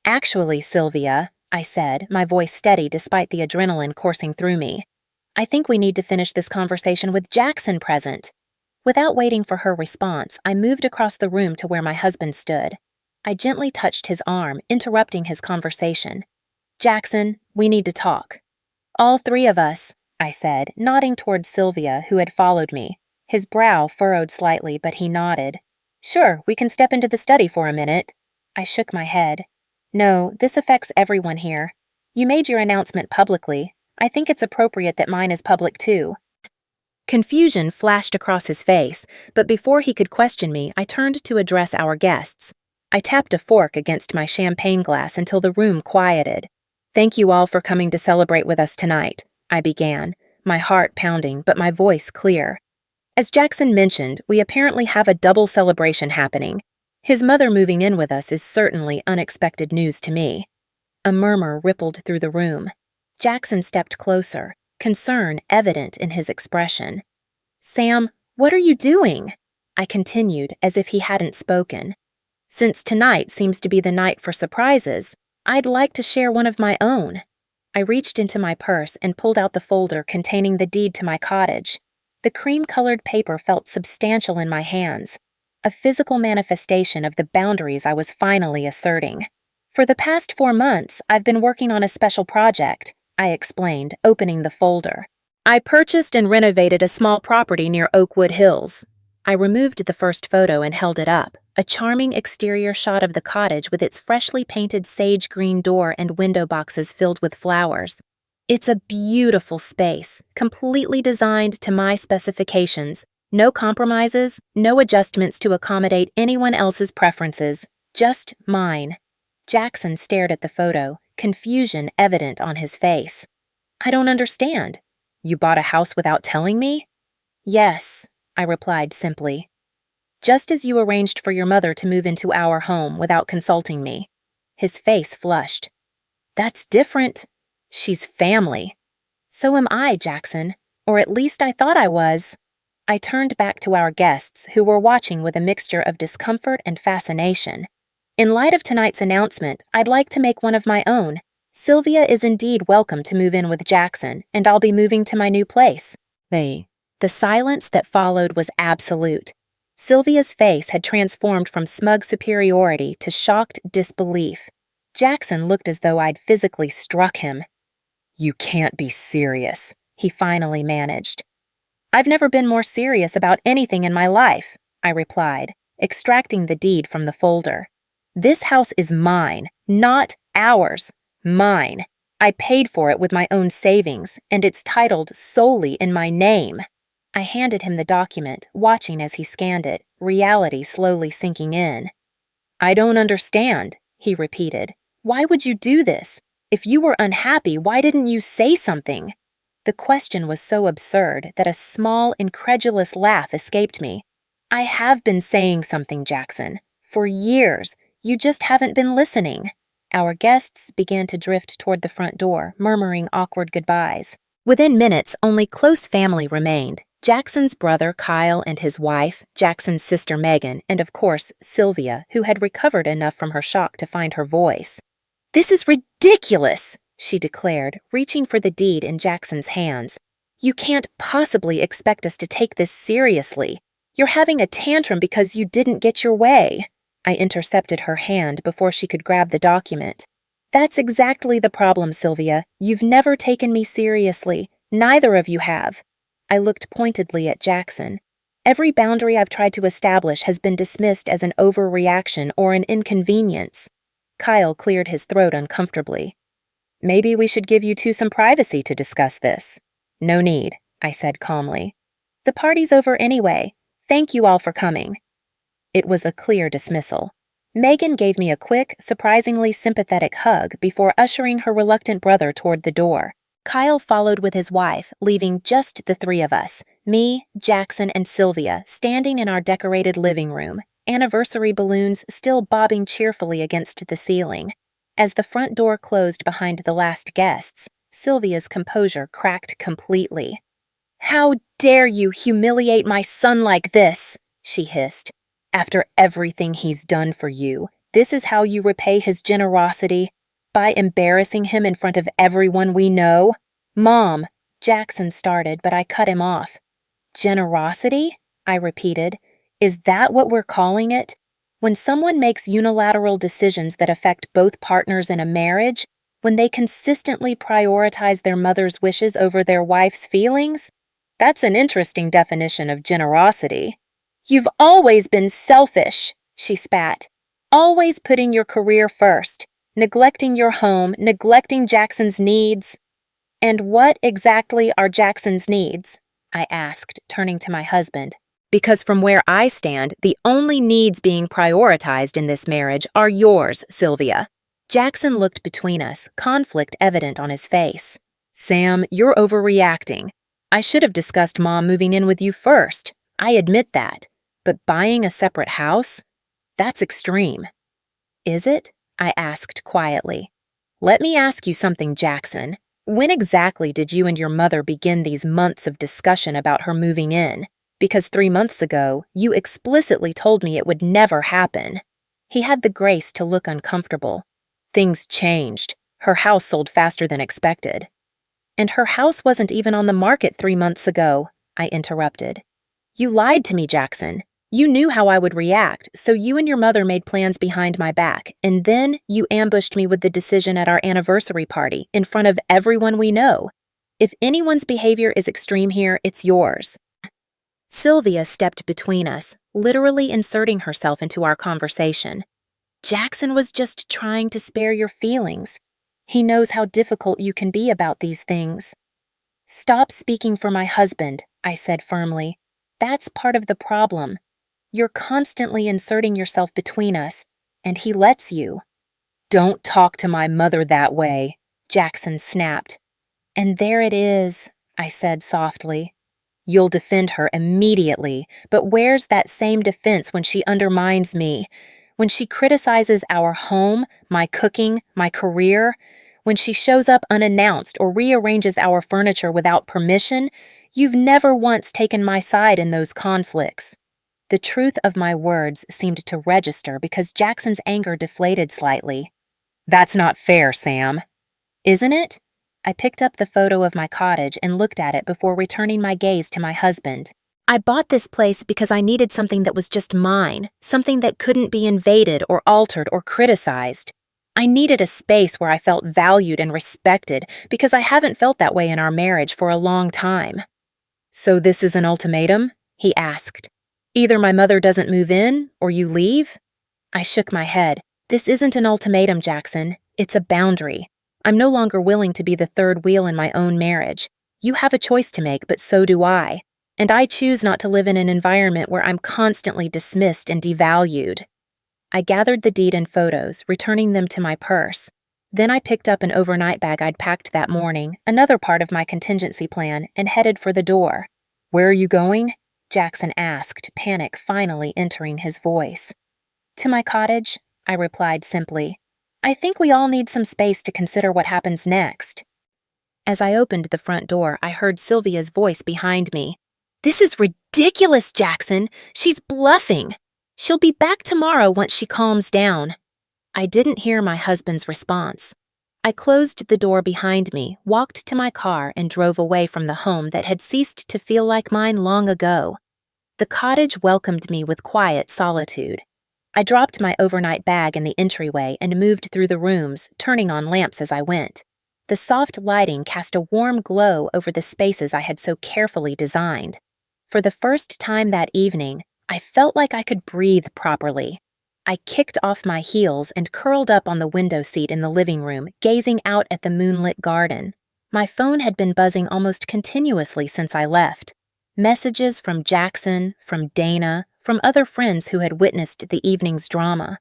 "Actually, Sylvia," I said, my voice steady despite the adrenaline coursing through me, "I think we need to finish this conversation with Jackson present." Without waiting for her response, I moved across the room to where my husband stood. I gently touched his arm, interrupting his conversation. "Jackson, we need to talk." "All three of us," I said, nodding toward Sylvia, who had followed me. His brow furrowed slightly, but he nodded. "Sure, we can step into the study for a minute." I shook my head. "No, this affects everyone here. You made your announcement publicly. I think it's appropriate that mine is public too." Confusion flashed across his face, but before he could question me, I turned to address our guests. I tapped a fork against my champagne glass until the room quieted. "Thank you all for coming to celebrate with us tonight," I began, my heart pounding but my voice clear. "As Jackson mentioned, we apparently have a double celebration happening. His mother moving in with us is certainly unexpected news to me." A murmur rippled through the room. Jackson stepped closer, concern evident in his expression. "Sam, what are you doing?" I continued, as if he hadn't spoken. "Since tonight seems to be the night for surprises, I'd like to share one of my own." I reached into my purse and pulled out the folder containing the deed to my cottage. The cream-colored paper felt substantial in my hands, a physical manifestation of the boundaries I was finally asserting. "For the past 4 months, I've been working on a special project," I explained, opening the folder. "I purchased and renovated a small property near Oakwood Hills." I removed the first photo and held it up, a charming exterior shot of the cottage with its freshly painted sage green door and window boxes filled with flowers. "It's a beautiful space, completely designed to my specifications. No compromises, no adjustments to accommodate anyone else's preferences, just mine." Jackson stared at the photo, confusion evident on his face. "I don't understand. You bought a house without telling me?" "Yes," I replied simply. "Just as you arranged for your mother to move into our home without consulting me." His face flushed. "That's different. She's family." "So am I, Jackson, or at least I thought I was." I turned back to our guests, who were watching with a mixture of discomfort and fascination. "In light of tonight's announcement, I'd like to make one of my own. Sylvia is indeed welcome to move in with Jackson, and I'll be moving to my new place." The silence that followed was absolute. Sylvia's face had transformed from smug superiority to shocked disbelief. Jackson looked as though I'd physically struck him. "You can't be serious," he finally managed. I've never been more serious about anything in my life, I replied, extracting the deed from the folder. This house is mine, not ours. Mine. I paid for it with my own savings, and it's titled solely in my name. I handed him the document, watching as he scanned it, reality slowly sinking in. I don't understand, he repeated. Why would you do this? If you were unhappy, why didn't you say something? The question was so absurd that a small, incredulous laugh escaped me. I have been saying something, Jackson. For years. You just haven't been listening. Our guests began to drift toward the front door, murmuring awkward goodbyes. Within minutes, only close family remained. Jackson's brother Kyle and his wife, Jackson's sister Megan, and of course, Sylvia, who had recovered enough from her shock to find her voice. This is ridiculous, she declared, reaching for the deed in Jackson's hands. You can't possibly expect us to take this seriously. You're having a tantrum because you didn't get your way. I intercepted her hand before she could grab the document. That's exactly the problem, Sylvia. You've never taken me seriously. Neither of you have. I looked pointedly at Jackson. Every boundary I've tried to establish has been dismissed as an overreaction or an inconvenience. Kyle cleared his throat uncomfortably. Maybe we should give you two some privacy to discuss this. No need, I said calmly. The party's over anyway. Thank you all for coming. It was a clear dismissal. Megan gave me a quick, surprisingly sympathetic hug before ushering her reluctant brother toward the door. Kyle followed with his wife, leaving just the three of us, me, Jackson, and Sylvia, standing in our decorated living room, anniversary balloons still bobbing cheerfully against the ceiling. As the front door closed behind the last guests, Sylvia's composure cracked completely. How dare you humiliate my son like this? She hissed. After everything he's done for you, this is how you repay his generosity? By embarrassing him in front of everyone we know? Mom, Jackson started, but I cut him off. Generosity? I repeated. Is that what we're calling it? When someone makes unilateral decisions that affect both partners in a marriage, when they consistently prioritize their mother's wishes over their wife's feelings? That's an interesting definition of generosity. You've always been selfish, she spat. Always putting your career first, neglecting your home, neglecting Jackson's needs. And what exactly are Jackson's needs? I asked, turning to my husband. Because from where I stand, the only needs being prioritized in this marriage are yours, Sylvia. Jackson looked between us, conflict evident on his face. Sam, you're overreacting. I should have discussed Mom moving in with you first. I admit that. But buying a separate house? That's extreme. Is it? I asked quietly. Let me ask you something, Jackson. When exactly did you and your mother begin these months of discussion about her moving in? Because 3 months ago, you explicitly told me it would never happen. He had the grace to look uncomfortable. Things changed. Her house sold faster than expected. And her house wasn't even on the market 3 months ago, I interrupted. You lied to me, Jackson. You knew how I would react, so you and your mother made plans behind my back, and then you ambushed me with the decision at our anniversary party, in front of everyone we know. If anyone's behavior is extreme here, it's yours. Sylvia stepped between us, literally inserting herself into our conversation. Jackson was just trying to spare your feelings. He knows how difficult you can be about these things. Stop speaking for my husband, I said firmly. That's part of the problem. You're constantly inserting yourself between us, and he lets you. Don't talk to my mother that way, Jackson snapped. And there it is, I said softly. You'll defend her immediately, but where's that same defense when she undermines me? When she criticizes our home, my cooking, my career? When she shows up unannounced or rearranges our furniture without permission? You've never once taken my side in those conflicts. The truth of my words seemed to register because Jackson's anger deflated slightly. That's not fair, Sam. Isn't it? I picked up the photo of my cottage and looked at it before returning my gaze to my husband. I bought this place because I needed something that was just mine, something that couldn't be invaded or altered or criticized. I needed a space where I felt valued and respected because I haven't felt that way in our marriage for a long time. "So this is an ultimatum?" he asked. "Either my mother doesn't move in, or you leave?" I shook my head. "This isn't an ultimatum, Jackson. It's a boundary. I'm no longer willing to be the third wheel in my own marriage. You have a choice to make, but so do I. And I choose not to live in an environment where I'm constantly dismissed and devalued." I gathered the deed and photos, returning them to my purse. Then I picked up an overnight bag I'd packed that morning, another part of my contingency plan, and headed for the door. "Where are you going?" Jackson asked, panic finally entering his voice. "To my cottage," I replied simply. "I think we all need some space to consider what happens next." As I opened the front door, I heard Sylvia's voice behind me. "This is ridiculous, Jackson. She's bluffing. She'll be back tomorrow once she calms down." I didn't hear my husband's response. I closed the door behind me, walked to my car, and drove away from the home that had ceased to feel like mine long ago. The cottage welcomed me with quiet solitude. I dropped my overnight bag in the entryway and moved through the rooms, turning on lamps as I went. The soft lighting cast a warm glow over the spaces I had so carefully designed. For the first time that evening, I felt like I could breathe properly. I kicked off my heels and curled up on the window seat in the living room, gazing out at the moonlit garden. My phone had been buzzing almost continuously since I left. Messages from Jackson, from Dana, from other friends who had witnessed the evening's drama.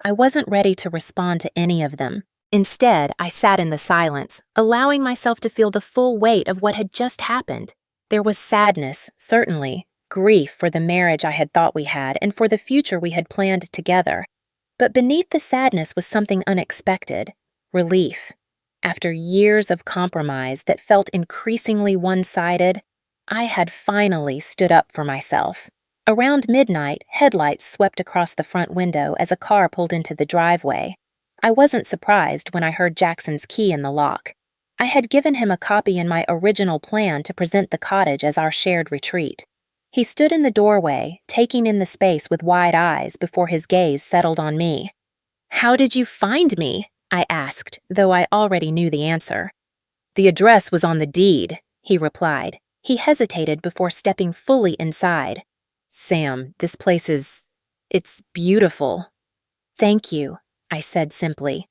I wasn't ready to respond to any of them. Instead, I sat in the silence, allowing myself to feel the full weight of what had just happened. There was sadness, certainly, grief for the marriage I had thought we had and for the future we had planned together. But beneath the sadness was something unexpected: relief. After years of compromise that felt increasingly one-sided, I had finally stood up for myself. Around midnight, headlights swept across the front window as a car pulled into the driveway. I wasn't surprised when I heard Jackson's key in the lock. I had given him a copy in my original plan to present the cottage as our shared retreat. He stood in the doorway, taking in the space with wide eyes before his gaze settled on me. "How did you find me?" I asked, though I already knew the answer. "The address was on the deed," he replied. He hesitated before stepping fully inside. "Sam, this place it's beautiful." "Thank you," I said simply.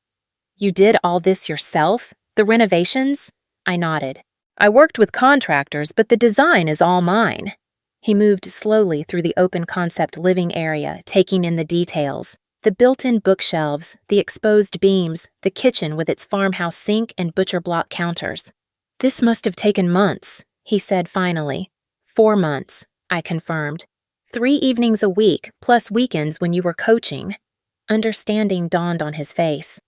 "You did all this yourself? The renovations?" I nodded. "I worked with contractors, but the design is all mine." He moved slowly through the open-concept living area, taking in the details. The built-in bookshelves, the exposed beams, the kitchen with its farmhouse sink and butcher block counters. "This must have taken months," he said finally. 4 months, I confirmed. 3 evenings a week, plus weekends when you were coaching. Understanding dawned on his face.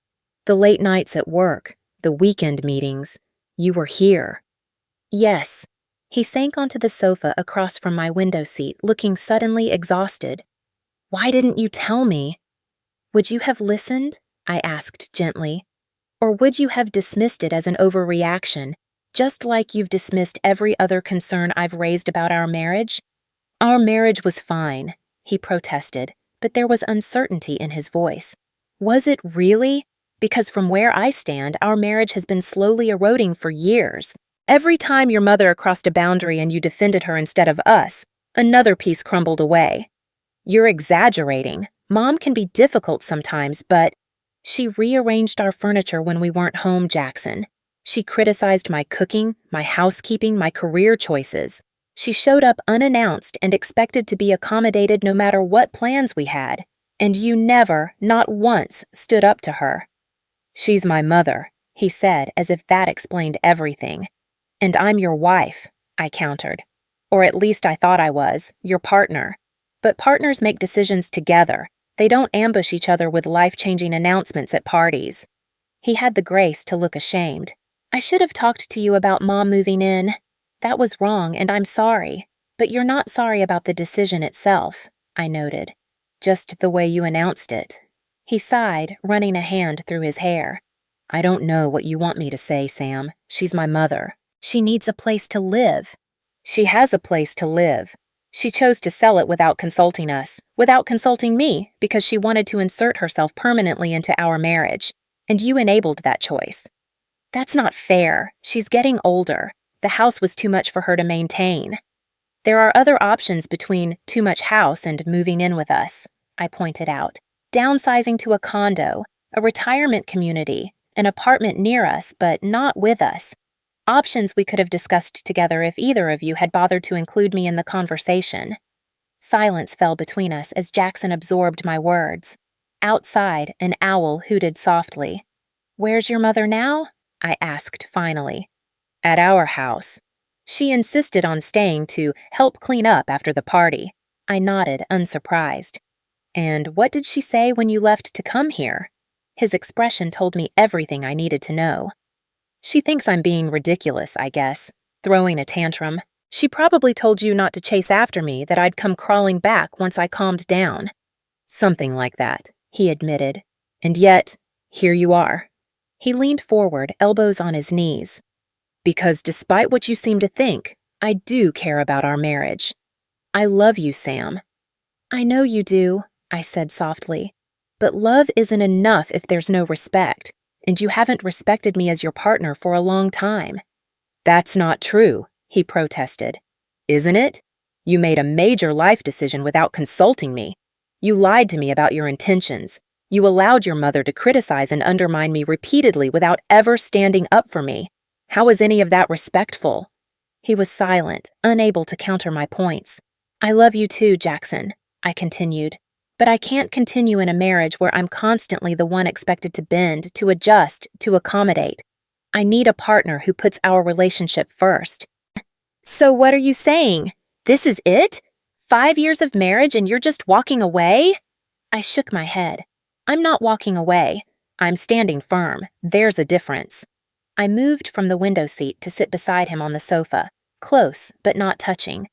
"The late nights at work, the weekend meetings. You were here." "Yes." He sank onto the sofa across from my window seat, looking suddenly exhausted. "Why didn't you tell me?" "Would you have listened?" I asked gently. "Or would you have dismissed it as an overreaction, just like you've dismissed every other concern I've raised about our marriage?" "Our marriage was fine," he protested, but there was uncertainty in his voice. "Was it really? Because from where I stand, our marriage has been slowly eroding for years. Every time your mother crossed a boundary and you defended her instead of us, another piece crumbled away." "You're exaggerating. Mom can be difficult sometimes, but—" "She rearranged our furniture when we weren't home, Jackson. She criticized my cooking, my housekeeping, my career choices. She showed up unannounced and expected to be accommodated no matter what plans we had. And you never, not once, stood up to her." "She's my mother," he said, as if that explained everything. "And I'm your wife," I countered. "Or at least I thought I was, your partner. But partners make decisions together. They don't ambush each other with life-changing announcements at parties." He had the grace to look ashamed. "I should have talked to you about Mom moving in. That was wrong, and I'm sorry. But you're not sorry about the decision itself," I noted. "Just the way you announced it." He sighed, running a hand through his hair. "I don't know what you want me to say, Sam. She's my mother. She needs a place to live." "She has a place to live. She chose to sell it without consulting us, without consulting me, because she wanted to insert herself permanently into our marriage. And you enabled that choice." "That's not fair. She's getting older. The house was too much for her to maintain." There are other options between too much house and moving in with us, I pointed out. Downsizing to a condo, a retirement community, an apartment near us, but not with us. Options we could have discussed together if either of you had bothered to include me in the conversation. Silence fell between us as Jackson absorbed my words. Outside, an owl hooted softly. "Where's your mother now?" I asked finally. "At our house. She insisted on staying to help clean up after the party." I nodded, unsurprised. "And what did she say when you left to come here?" His expression told me everything I needed to know. "She thinks I'm being ridiculous, I guess, throwing a tantrum. She probably told you not to chase after me, that I'd come crawling back once I calmed down." "Something like that," he admitted. "And yet, here you are." He leaned forward, elbows on his knees. "Because despite what you seem to think, I do care about our marriage. I love you, Sam." "I know you do," I said softly. "But love isn't enough if there's no respect, and you haven't respected me as your partner for a long time." "That's not true," he protested. "Isn't it? You made a major life decision without consulting me. You lied to me about your intentions. You allowed your mother to criticize and undermine me repeatedly without ever standing up for me. How is any of that respectful?" He was silent, unable to counter my points. "I love you too, Jackson," I continued. "But I can't continue in a marriage where I'm constantly the one expected to bend, to adjust, to accommodate. I need a partner who puts our relationship first." "So what are you saying? This is it? 5 years of marriage and you're just walking away?" I shook my head. "I'm not walking away. I'm standing firm. There's a difference." I moved from the window seat to sit beside him on the sofa, close but not touching.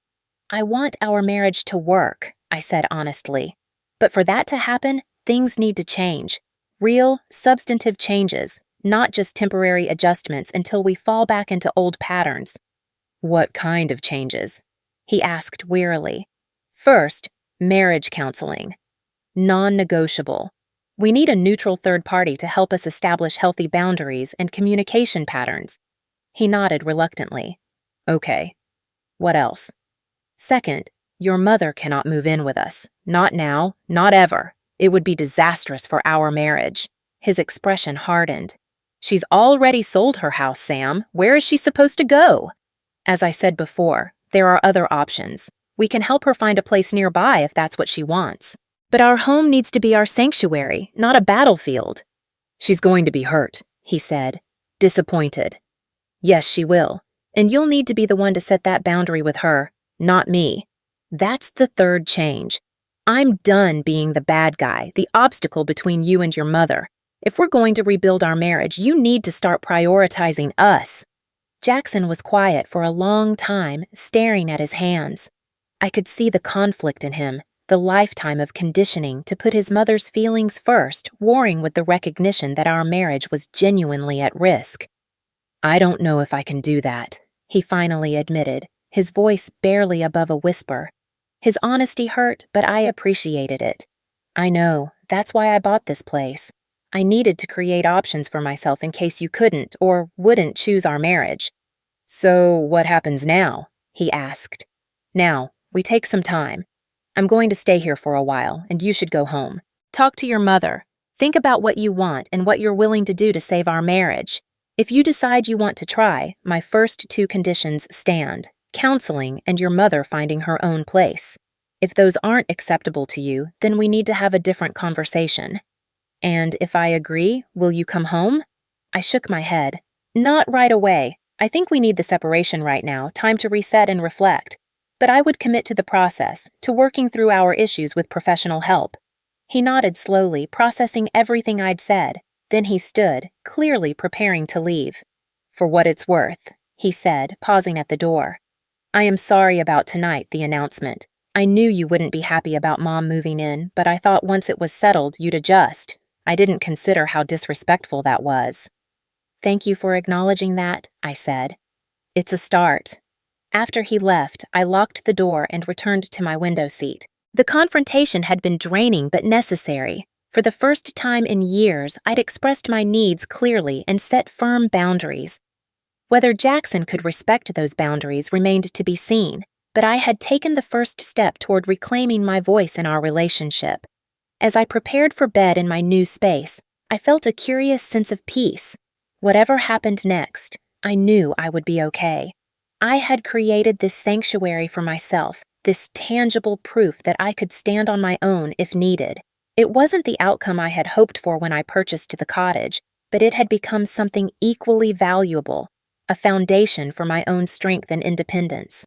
"I want our marriage to work," I said honestly. "But for that to happen, things need to change. Real, substantive changes, not just temporary adjustments until we fall back into old patterns." "What kind of changes?" he asked wearily. "First, marriage counseling. Non-negotiable. We need a neutral third party to help us establish healthy boundaries and communication patterns." He nodded reluctantly. "Okay. What else?" "Second, your mother cannot move in with us. Not now, not ever. It would be disastrous for our marriage." His expression hardened. "She's already sold her house, Sam. Where is she supposed to go?" "As I said before, there are other options. We can help her find a place nearby if that's what she wants. But our home needs to be our sanctuary, not a battlefield." "She's going to be hurt," he said, disappointed. "Yes, she will. And you'll need to be the one to set that boundary with her, not me. That's the third change. I'm done being the bad guy, the obstacle between you and your mother. If we're going to rebuild our marriage, you need to start prioritizing us." Jackson was quiet for a long time, staring at his hands. I could see the conflict in him, the lifetime of conditioning to put his mother's feelings first, warring with the recognition that our marriage was genuinely at risk. "I don't know if I can do that," he finally admitted, his voice barely above a whisper. His honesty hurt, but I appreciated it. "I know. That's why I bought this place. I needed to create options for myself in case you couldn't or wouldn't choose our marriage." "So what happens now?" he asked. "Now, we take some time. I'm going to stay here for a while, and you should go home. Talk to your mother. Think about what you want and what you're willing to do to save our marriage. If you decide you want to try, my first 2 conditions stand: counseling and your mother finding her own place. If those aren't acceptable to you, then we need to have a different conversation." "And if I agree, will you come home?" I shook my head. "Not right away. I think we need the separation right now, time to reset and reflect. But I would commit to the process, to working through our issues with professional help." He nodded slowly, processing everything I'd said. Then he stood, clearly preparing to leave. "For what it's worth," he said, pausing at the door. "I am sorry about tonight, the announcement. I knew you wouldn't be happy about Mom moving in, but I thought once it was settled, you'd adjust. I didn't consider how disrespectful that was." "Thank you for acknowledging that," I said. "It's a start." After he left, I locked the door and returned to my window seat. The confrontation had been draining but necessary. For the first time in years, I'd expressed my needs clearly and set firm boundaries. Whether Jackson could respect those boundaries remained to be seen, but I had taken the first step toward reclaiming my voice in our relationship. As I prepared for bed in my new space, I felt a curious sense of peace. Whatever happened next, I knew I would be okay. I had created this sanctuary for myself, this tangible proof that I could stand on my own if needed. It wasn't the outcome I had hoped for when I purchased the cottage, but it had become something equally valuable, a foundation for my own strength and independence.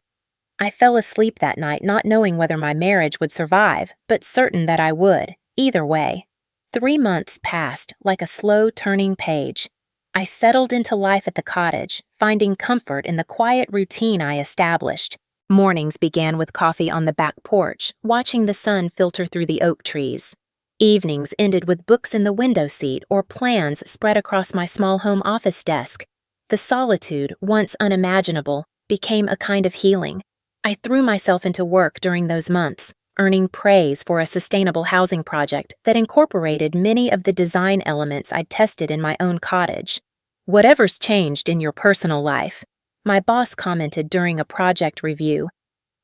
I fell asleep that night not knowing whether my marriage would survive, but certain that I would, either way. 3 months passed like a slow turning page. I settled into life at the cottage, finding comfort in the quiet routine I established. Mornings began with coffee on the back porch, watching the sun filter through the oak trees. Evenings ended with books in the window seat or plans spread across my small home office desk. The solitude, once unimaginable, became a kind of healing. I threw myself into work during those months, earning praise for a sustainable housing project that incorporated many of the design elements I'd tested in my own cottage. "Whatever's changed in your personal life," my boss commented during a project review,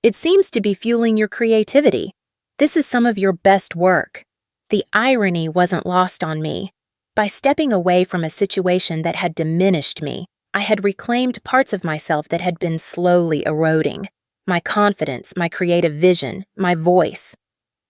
"it seems to be fueling your creativity. This is some of your best work." The irony wasn't lost on me. By stepping away from a situation that had diminished me, I had reclaimed parts of myself that had been slowly eroding. My confidence, my creative vision, my voice.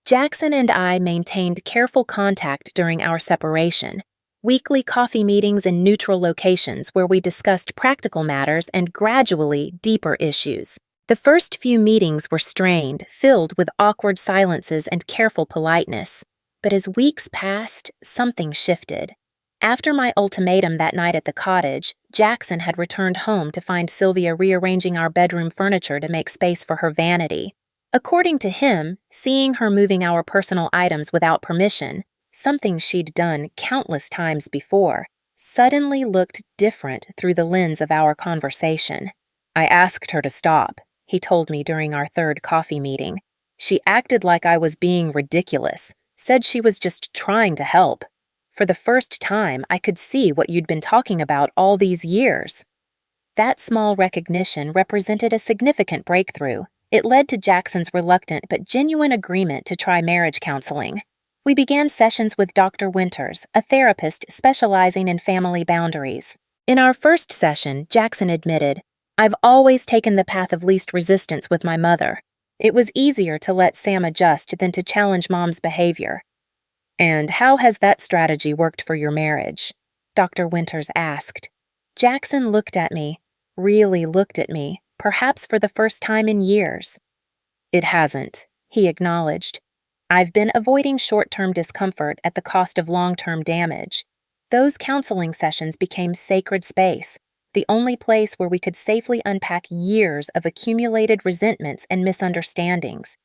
Jackson and I maintained careful contact during our separation. Weekly coffee meetings in neutral locations where we discussed practical matters and gradually deeper issues. The first few meetings were strained, filled with awkward silences and careful politeness. But as weeks passed, something shifted. After my ultimatum that night at the cottage, Jackson had returned home to find Sylvia rearranging our bedroom furniture to make space for her vanity. According to him, seeing her moving our personal items without permission, something she'd done countless times before, suddenly looked different through the lens of our conversation. "I asked her to stop," he told me during our third coffee meeting. "She acted like I was being ridiculous, said she was just trying to help. For the first time, I could see what you'd been talking about all these years." That small recognition represented a significant breakthrough. It led to Jackson's reluctant but genuine agreement to try marriage counseling. We began sessions with Dr. Winters, a therapist specializing in family boundaries. In our first session, Jackson admitted, "I've always taken the path of least resistance with my mother. It was easier to let Sam adjust than to challenge Mom's behavior." "And how has that strategy worked for your marriage?" Dr. Winters asked. Jackson looked at me, really looked at me, perhaps for the first time in years. "It hasn't," he acknowledged. "I've been avoiding short-term discomfort at the cost of long-term damage." Those counseling sessions became sacred space, the only place where we could safely unpack years of accumulated resentments and misunderstandings.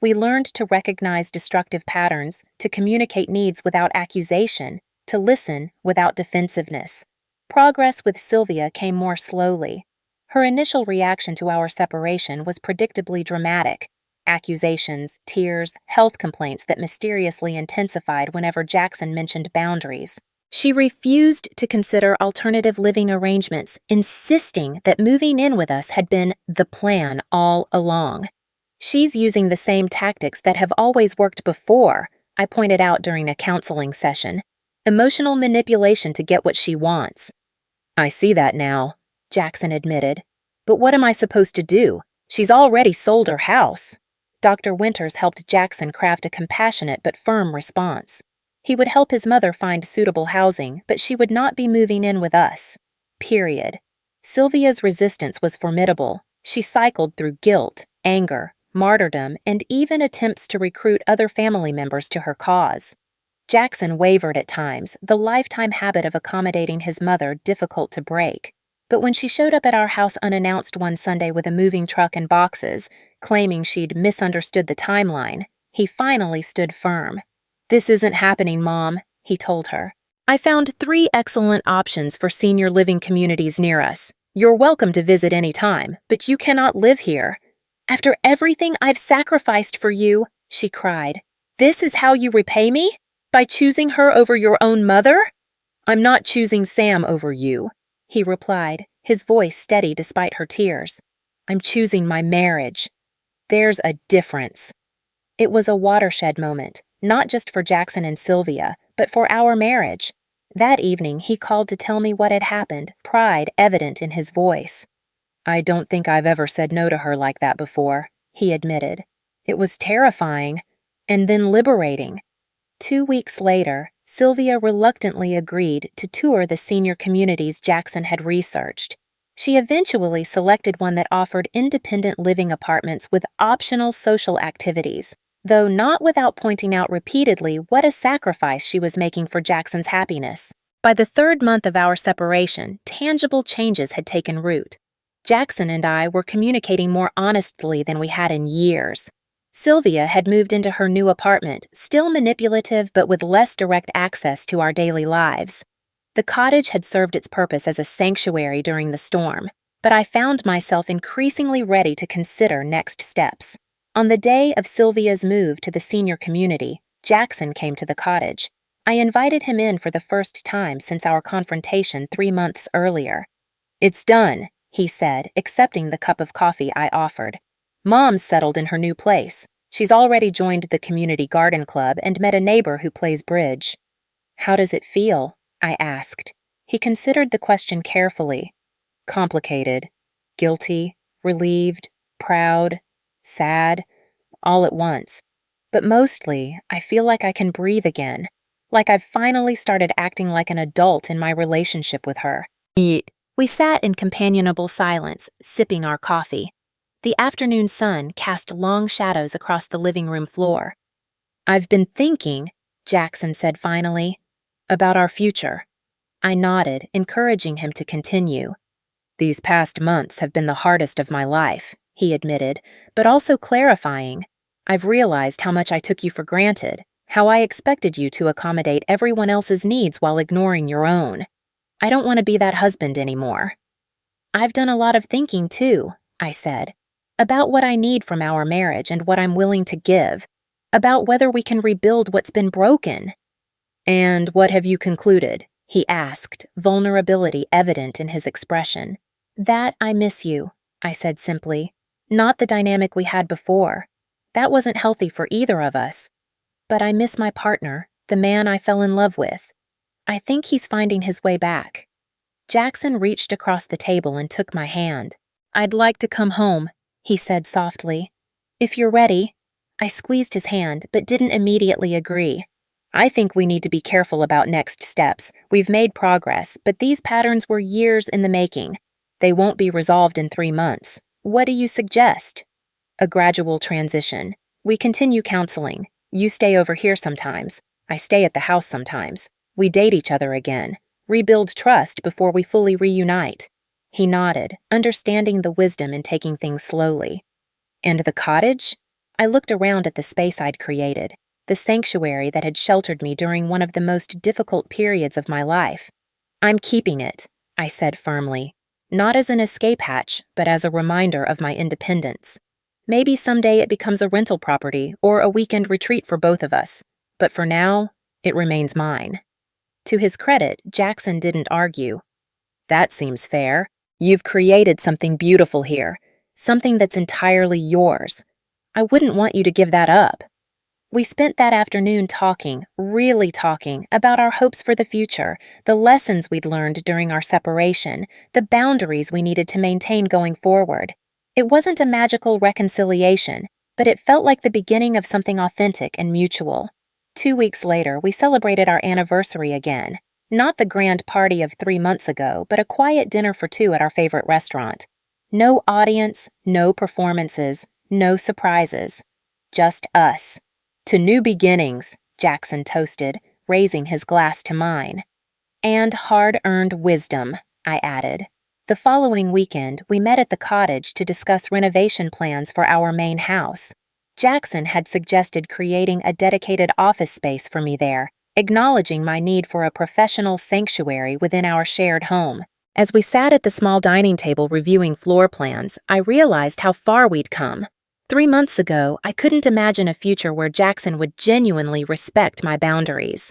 We learned to recognize destructive patterns, to communicate needs without accusation, to listen without defensiveness. Progress with Sylvia came more slowly. Her initial reaction to our separation was predictably dramatic. Accusations, tears, health complaints that mysteriously intensified whenever Jackson mentioned boundaries. She refused to consider alternative living arrangements, insisting that moving in with us had been the plan all along. "She's using the same tactics that have always worked before," I pointed out during a counseling session. "Emotional manipulation to get what she wants." "I see that now," Jackson admitted. "But what am I supposed to do? She's already sold her house." Dr. Winters helped Jackson craft a compassionate but firm response. He would help his mother find suitable housing, but she would not be moving in with us. Period. Sylvia's resistance was formidable. She cycled through guilt, anger, martyrdom, and even attempts to recruit other family members to her cause. Jackson wavered at times, the lifetime habit of accommodating his mother difficult to break. But when she showed up at our house unannounced one Sunday with a moving truck and boxes, claiming she'd misunderstood the timeline, he finally stood firm. "This isn't happening, Mom," he told her. "I found 3 excellent options for senior living communities near us. You're welcome to visit any time, but you cannot live here." "After everything I've sacrificed for you," she cried, "this is how you repay me? By choosing her over your own mother?" "I'm not choosing Sam over you," he replied, his voice steady despite her tears. "I'm choosing my marriage." There's a difference. It was a watershed moment, not just for Jackson and Sylvia, but for our marriage. That evening, he called to tell me what had happened, pride evident in his voice. I don't think I've ever said no to her like that before, he admitted. It was terrifying, and then liberating. 2 weeks later, Sylvia reluctantly agreed to tour the senior communities Jackson had researched. She eventually selected one that offered independent living apartments with optional social activities, though not without pointing out repeatedly what a sacrifice she was making for Jackson's happiness. By the 3rd month of our separation, tangible changes had taken root. Jackson and I were communicating more honestly than we had in years. Sylvia had moved into her new apartment, still manipulative but with less direct access to our daily lives. The cottage had served its purpose as a sanctuary during the storm, but I found myself increasingly ready to consider next steps. On the day of Sylvia's move to the senior community, Jackson came to the cottage. I invited him in for the first time since our confrontation 3 months earlier. "It's done," he said, accepting the cup of coffee I offered. "Mom's settled in her new place. She's already joined the community garden club and met a neighbor who plays bridge." "How does it feel?" I asked. He considered the question carefully. "Complicated. Guilty, relieved, proud, sad, all at once. But mostly, I feel like I can breathe again, like I've finally started acting like an adult in my relationship with her." We sat in companionable silence, sipping our coffee. The afternoon sun cast long shadows across the living room floor. "I've been thinking," Jackson said finally, "about our future." I nodded, encouraging him to continue. "These past months have been the hardest of my life," he admitted, but also clarifying. "I've realized how much I took you for granted, how I expected you to accommodate everyone else's needs while ignoring your own. I don't want to be that husband anymore." "I've done a lot of thinking, too," I said, "about what I need from our marriage and what I'm willing to give, about whether we can rebuild what's been broken." "And what have you concluded?" he asked, vulnerability evident in his expression. "That I miss you," I said simply. "Not the dynamic we had before. That wasn't healthy for either of us. But I miss my partner, the man I fell in love with. I think he's finding his way back." Jackson reached across the table and took my hand. "I'd like to come home," he said softly. "If you're ready." I squeezed his hand, but didn't immediately agree. "I think we need to be careful about next steps. We've made progress, but these patterns were years in the making. They won't be resolved in 3 months. What do you suggest?" "A gradual transition. We continue counseling. You stay over here sometimes. I stay at the house sometimes. We date each other again. Rebuild trust before we fully reunite." He nodded, understanding the wisdom in taking things slowly. "And the cottage?" I looked around at the space I'd created, the sanctuary that had sheltered me during one of the most difficult periods of my life. "I'm keeping it," I said firmly, not as an escape hatch, but as a reminder of my independence. Maybe someday it becomes a rental property or a weekend retreat for both of us, but for now, it remains mine. To his credit, Jackson didn't argue. "That seems fair. You've created something beautiful here, something that's entirely yours. I wouldn't want you to give that up." We spent that afternoon talking, really talking, about our hopes for the future, the lessons we'd learned during our separation, the boundaries we needed to maintain going forward. It wasn't a magical reconciliation, but it felt like the beginning of something authentic and mutual. 2 weeks later, we celebrated our anniversary again. Not the grand party of 3 months ago, but a quiet dinner for 2 at our favorite restaurant. No audience, no performances, no surprises. Just us. "To new beginnings," Jackson toasted, raising his glass to mine. "And hard-earned wisdom," I added. The following weekend, we met at the cottage to discuss renovation plans for our main house. Jackson had suggested creating a dedicated office space for me there, acknowledging my need for a professional sanctuary within our shared home. As we sat at the small dining table reviewing floor plans, I realized how far we'd come. 3 months ago, I couldn't imagine a future where Jackson would genuinely respect my boundaries.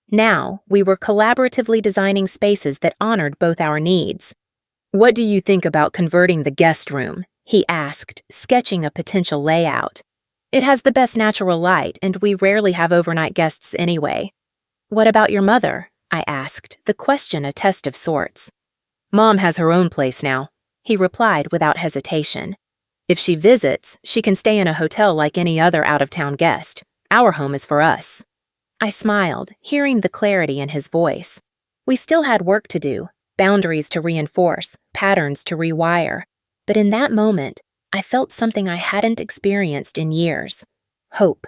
Now, we were collaboratively designing spaces that honored both our needs. "What do you think about converting the guest room?" he asked, sketching a potential layout. "It has the best natural light, and we rarely have overnight guests anyway." "What about your mother?" I asked, the question a test of sorts. "Mom has her own place now," he replied without hesitation. "If she visits, she can stay in a hotel like any other out-of-town guest. Our home is for us." I smiled, hearing the clarity in his voice. We still had work to do, boundaries to reinforce, patterns to rewire. But in that moment, I felt something I hadn't experienced in years. Hope.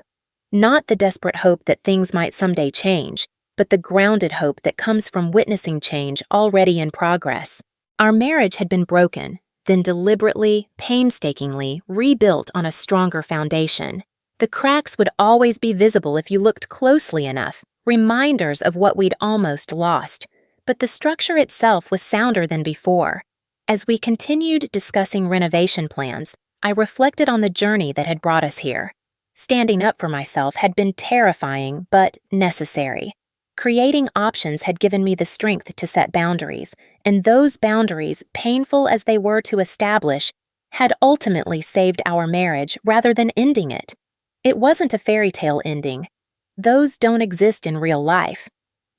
Not the desperate hope that things might someday change, but the grounded hope that comes from witnessing change already in progress. Our marriage had been broken, then deliberately, painstakingly rebuilt on a stronger foundation. The cracks would always be visible if you looked closely enough, reminders of what we'd almost lost. But the structure itself was sounder than before. As we continued discussing renovation plans, I reflected on the journey that had brought us here. Standing up for myself had been terrifying, but necessary. Creating options had given me the strength to set boundaries, and those boundaries, painful as they were to establish, had ultimately saved our marriage rather than ending it. It wasn't a fairy tale ending. Those don't exist in real life.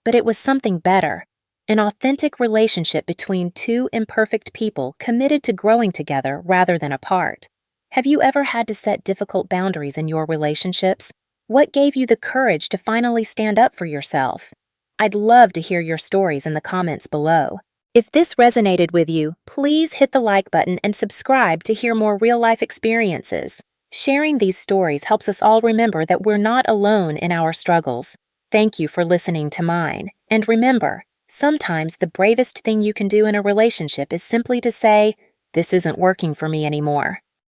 But it was something better. An authentic relationship between two imperfect people committed to growing together rather than apart. Have you ever had to set difficult boundaries in your relationships? What gave you the courage to finally stand up for yourself? I'd love to hear your stories in the comments below. If this resonated with you, please hit the like button and subscribe to hear more real-life experiences. Sharing these stories helps us all remember that we're not alone in our struggles. Thank you for listening to mine. And remember, sometimes the bravest thing you can do in a relationship is simply to say, "This isn't working for me anymore."